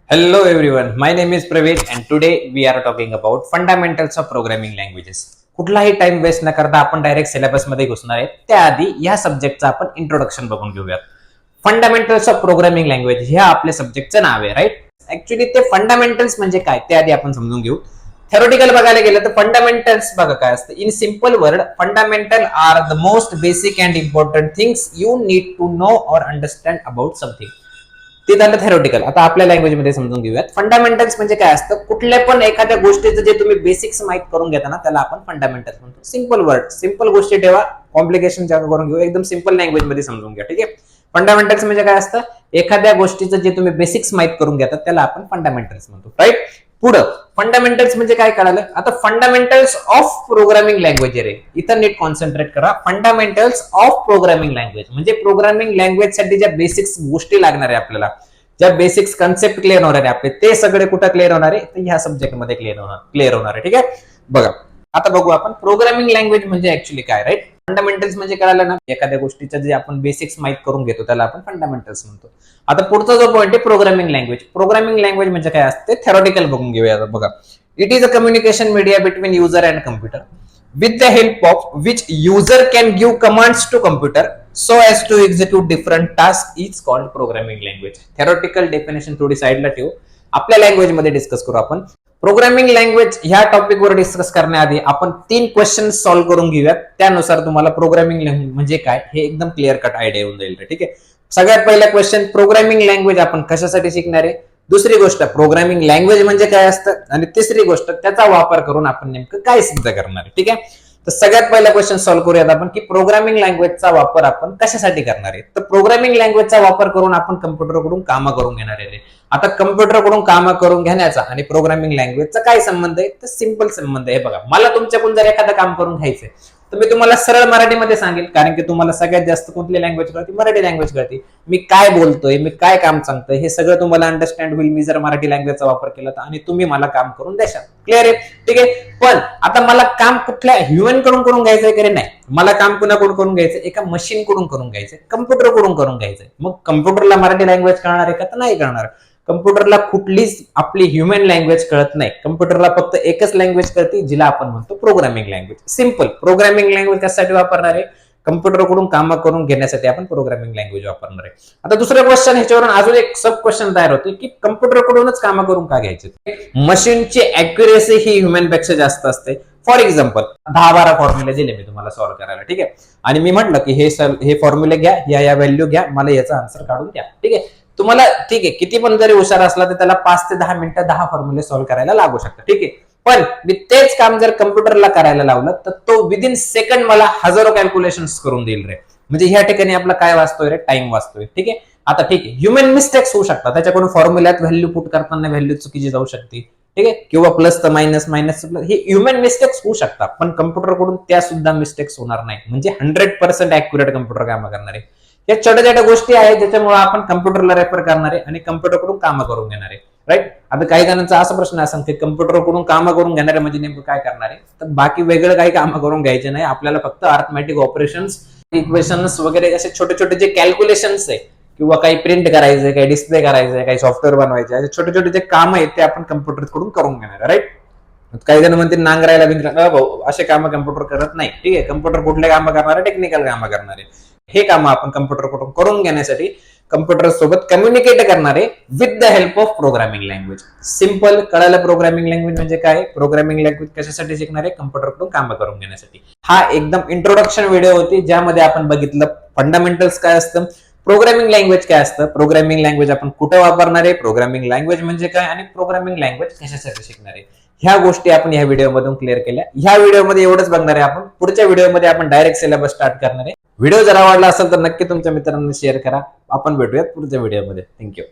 Hello everyone, my name is Pravesh and today we are talking about fundamentals of programming languages. कुठलाही time waste न करता आपण direct syllabus मध्ये घुसणार आहे. त्याआधी या सब्जेक्टचं आपण इंट्रोडक्शन बघून घेऊयात. फंडामेंटल्स ऑफ प्रोग्रामिंग लँग्वेज हे आपल्या सब्जेक्टचं नाव आहे, राईट? ऍक्च्युली ते फंडामेंटल्स म्हणजे काय ते आधी आपण समजून घेऊ. थेरोटिकल बघायला गेलं तर फंडामेंटल्स बघा काय असतं. In simple word, fundamental are the most basic and important things you need to know or understand about something. ते झालं थेरोटिकल. आता आपल्या लँग्वेज मध्ये समजून घेऊयात. फंडामेंटल्स म्हणजे काय असतं. कुठल्या पण एखाद्या गोष्टीचं जे तुम्ही बेसिक्स माहित करून घेता ना त्याला आपण फंडामेंटल्स म्हणतो. सिंपल वर्ड, सिंपल गोष्टी ठेवा, कॉम्प्लिकेशन जागा करून घेऊ. एकदम सिंपल लँग्वेज मध्ये समजून घ्या, ठीक आहे? फंडामेंटल्स म्हणजे काय असतं. एखाद्या गोष्टीचं जे तुम्ही बेसिक्स माहित करून घेतात त्याला आपण फंडामेंटल्स म्हणतो, राईट? पुढं फंडामेंटल्स म्हणजे काय कळालं. आता फंडामेंटल्स ऑफ प्रोग्रामिंग लँग्वेज रे, इथं नीट कॉन्सन्ट्रेट करा. फंडामेंटल्स ऑफ प्रोग्रामिंग लँग्वेज म्हणजे प्रोग्रामिंग लँग्वेज साठी ज्या बेसिक्स गोष्टी लागणार आहे आपल्याला, ज्या बेसिक्स कन्सेप्ट क्लिअर होणार आहे आपले, ते सगळे कुठं क्लिअर होणार आहे तर ह्या सब्जेक्ट मध्ये क्लिअर होणार आहे, ठीक आहे? बघा आता बघू आपण प्रोग्रामिंग लँग्वेज म्हणजे ऍक्च्युली काय, राईट? फंडामेंटल्स म्हणजे कळालं ना, एखाद्या गोष्टीचं जे आपण बेसिक्स माहित करून घेतो त्याला आपण फंडामेंटल्स म्हणतो. आता पुढचा जो पॉईंट आहे प्रोग्रामिंग लँग्वेज. प्रोग्रामिंग लँग्वेज म्हणजे काय असते थेरोटिकल बघून घेऊया. बघा, it is a communication media between user and computer with the help of which user can give commands to computer so as to execute different tasks is called programming language. Theoretical definition थोडी साइडला ठेवू, आपल्या language मध्ये discuss करू आपण. Programming language ह्या topic वर discuss करण्याआधी आपण 3 क्वेश्चन सॉल्व्ह करून घेऊयात. त्यानुसार तुम्हाला प्रोग्रामिंग लँग्वेज म्हणजे काय हे एकदम क्लिअर कट आयडिया येऊन जाईल, ठीक आहे? सगळ्यात पहिला क्वेश्चन, प्रोग्रामिंग लँग्वेज आपण कशासाठी शिकणार आहे? दुसरी गोष्ट, प्रोग्रामिंग लँग्वेज म्हणजे काय असतं? आणि तिसरी गोष्ट, त्याचा वापर करून आपण नेमकं काय सिद्ध करणार आहे, ठीक आहे? तर सगळ्यात पहिला क्वेश्चन सॉल्व्ह करूयात आपण की प्रोग्रामिंग लँग्वेजचा वापर आपण कशासाठी करणार आहे. तर प्रोग्रामिंग लँग्वेजचा वापर करून आपण कम्प्युटरकडून कामं करून घेणार आहे. आता कम्प्युटरकडून कामं करून घेण्याचा आणि प्रोग्रामिंग लँग्वेजचा काय संबंध आहे? तर सिंपल संबंध आहे. बघा, मला तुमच्याकडून जर एखादं काम करून घ्यायचंय तर मी तुम्हाला सरळ मराठीमध्ये सांगेल, कारण की तुम्हाला सगळ्यात जास्त कुठली लँग्वेज कळते? मराठी लँग्वेज कळते. मी काय बोलतोय, मी काय काम सांगतोय हे सगळं तुम्हाला अंडरस्टँड होईल मी जर मराठी लँग्वेजचा वापर केला तर, आणि तुम्ही मला काम करून द्याल. क्लिअर आहे, ठीक आहे? पण आता मला काम कुठल्या ह्युमन कडून करून घ्यायचंय की नाही, मला काम कुणाकडून करून घ्यायचं? एका मशीन कडून करून घ्यायचंय, कम्प्युटर कडून करून घ्यायचंय. मग कम्प्युटरला मराठी लँग्वेज कळणार आहे का? तर नाही कळणार. कम्प्युटरला कुठलीच आपली ह्युमन लँग्वेज कळत नाही. कम्प्युटरला फक्त एकच लँग्वेज कळते जिला आपण म्हणतो programming language. Simple. Programming language कशासाठी वापरणार आहे? कम्प्युटरकडून काम करून घेण्यासाठी आपण प्रोग्रामिंग लँग्वेज वापरणार आहे. आता दुसरा क्वेश्चन, ह्याच्यावरून अजून एक सब क्वेश्चन तयार होते की कम्प्युटरकडूनच काम करून का घ्यायचे? मशीनची अॅक्युरेसी ही ह्युमन पेक्षा जास्त असते. फॉर एक्झाम्पल 10-12 फॉर्म्युले दिले मी तुम्हाला सॉल्व्ह करायला, ठीक आहे? आणि मी म्हटलं की हे फॉर्म्युले घ्या, या व्हॅल्यू घ्या, मला याचा आन्सर काढून द्या, ठीक आहे? तुम्हाला ठीक आहे, किती पण जरी हुशार असला तर त्याला 5 ते 10 मिनिटं 10 फॉर्म्युले सॉल्व्ह करायला लागू शकतात, ठीक आहे? पण मी तेच काम जर कम्प्युटरला करायला लावलं तर तो विदिन सेकंड मला हजारो कॅल्क्युलेशन्स करून देईल रे. म्हणजे ह्या ठिकाणी आपला काय वाचतोय रे? टाइम वाचतोय, ठीक आहे? आता ठीक आहे, ह्युमन मिस्टेक्स होऊ शकतात. त्याच्याकडून फॉर्म्युल्यात व्हॅल्यू पुट करताना व्हॅल्यू चुकीची जाऊ शकते, ठीक आहे? किंवा प्लस तर मायनस, मायनस प्लस, हे ह्युमन मिस्टेक्स होऊ शकतात. पण कम्प्युटरकडून त्या सुद्धा मिस्टेक्स होणार नाही. म्हणजे 100% ऍक्युरेट कम्प्युटर काम करणार आहे. या छोट्या छोट्या गोष्टी आहेत ज्याच्यामुळे आपण कम्प्युटरला रेफर करणार आहे आणि कम्प्युटरकडून कामं करून घेणार आहे, राईट? आता काही जणांचा असा प्रश्न असेल की कम्प्युटरकडून कामं करून घेणार आहे म्हणजे नेमकं काय करणार आहे? तर बाकी वेगळं काही कामं करून घ्यायचे नाही. आपल्याला फक्त अर्थमॅटिक ऑपरेशन्स, इक्वेशन्स वगैरे असे छोटे छोटे जे कॅल्क्युलेशन्स आहे, किंवा काही प्रिंट करायचंय, काही डिस्प्ले करायचंय, काही सॉफ्टवेअर बनवायचे, असे छोटे छोटे जे काम आहेत ते आपण कम्प्युटरकडून करून घेणार आहे, राईट? काही जण म्हणतील नांगरायला बिंगरायला, भाऊ असे कामं कम्प्युटर करत नाही, ठीक आहे? कम्प्युटर कुठले कामं करणार आहे? टेक्निकल कामं करणार आहे. हे काम आपण कम्प्युटरकडून करून घेण्यासाठी कम्प्युटर सोबत कम्युनिकेट करणारे with the help of programming language. Simple कळालं प्रोग्रामिंग लँग्वेज म्हणजे काय? प्रोग्रामिंग लँग्वेज कशासाठी शिकणार आहे? कम्प्युटरकडून काम करून घेण्यासाठी. हा एकदम इंट्रोडक्शन व्हिडिओ होती ज्यामध्ये आपण बघितलं फंडामेंटल्स काय असतं, प्रोग्रामिंग लँग्वेज काय असतं, प्रोग्रामिंग लँग्वेज आपण कुठे वापरणार आहे, प्रोग्रामिंग लँग्वेज म्हणजे काय, आणि प्रोग्रामिंग लँग्वेज कशासाठी शिकणार आहे. ह्या गोष्टी आपण ह्या व्हिडिओमधून क्लिअर केल्या. ह्या व्हिडिओमध्ये एवढंच बघणार आहे आपण. पुढच्या व्हिडिओमध्ये आपण डायरेक्ट सिलेबस स्टार्ट करणार आहे. व्हिडिओ जर आवडला असेल तर नक्की तुमच्या मित्रांना शेअर करा. आपण भेटूयात पुढच्या व्हिडिओमध्ये. थँक्यू.